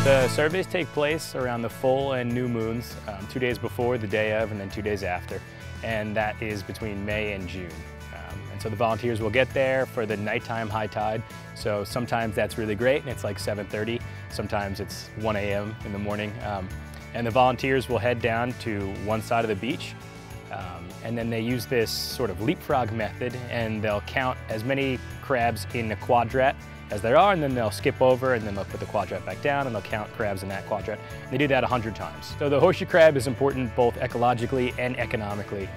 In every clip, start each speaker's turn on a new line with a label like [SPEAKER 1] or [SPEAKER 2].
[SPEAKER 1] The surveys take place around the full and new moons, 2 days before, the day of, and then 2 days after. And that is between May and June. And so the volunteers will get there for the nighttime high tide. So sometimes that's really great and it's like 7:30. Sometimes it's 1 a.m. in the morning. And the volunteers will head down to one side of the beach. And then they use this sort of leapfrog method, and they'll count as many crabs in a quadrat as there are, and then they'll skip over, and then they'll put the quadrat back down, and they'll count crabs in that quadrat. They do that 100 times. So the horseshoe crab is important both ecologically and economically.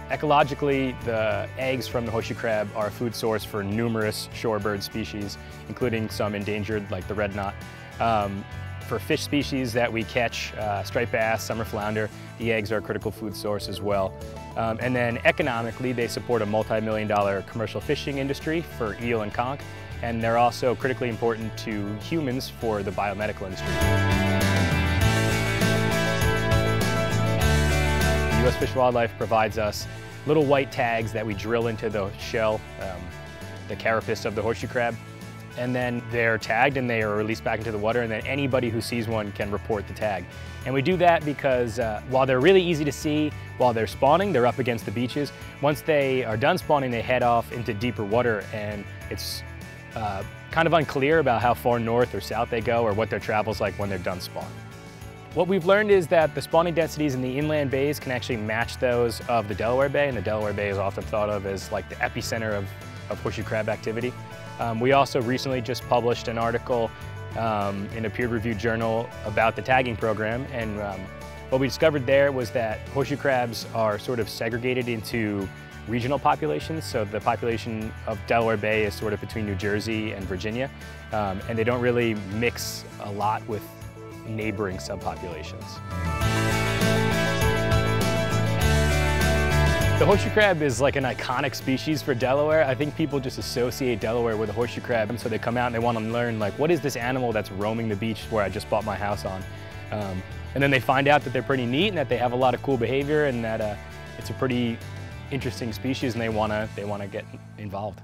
[SPEAKER 1] Ecologically, the eggs from the horseshoe crab are a food source for numerous shorebird species, including some endangered like the red knot. For fish species that we catch, striped bass, summer flounder, the eggs are a critical food source as well. And then economically, they support a multi-million-dollar commercial fishing industry for eel and conch, and they're also critically important to humans for the biomedical industry. U.S. Fish and Wildlife provides us little white tags that we drill into the shell, the carapace of the horseshoe crab. And then they're tagged and they are released back into the water, and then anybody who sees one can report the tag. And we do that because while they're really easy to see while they're spawning, they're up against the beaches. Once they are done spawning, they head off into deeper water, and it's kind of unclear about how far north or south they go or what their travel's like when they're done spawning. What we've learned is that the spawning densities in the inland bays can actually match those of the Delaware Bay, and the Delaware Bay is often thought of as like the epicenter of horseshoe crab activity. We also recently just published an article in a peer-reviewed journal about the tagging program, and what we discovered there was that horseshoe crabs are sort of segregated into regional populations. So the population of Delaware Bay is sort of between New Jersey and Virginia, and they don't really mix a lot with neighboring subpopulations. The horseshoe crab is like an iconic species for Delaware. I think people just associate Delaware with a horseshoe crab, and so they come out and they want to learn, like, what is this animal that's roaming the beach where I just bought my house on? And then they find out that they're pretty neat and that they have a lot of cool behavior, and that it's a pretty interesting species, and they want to get involved.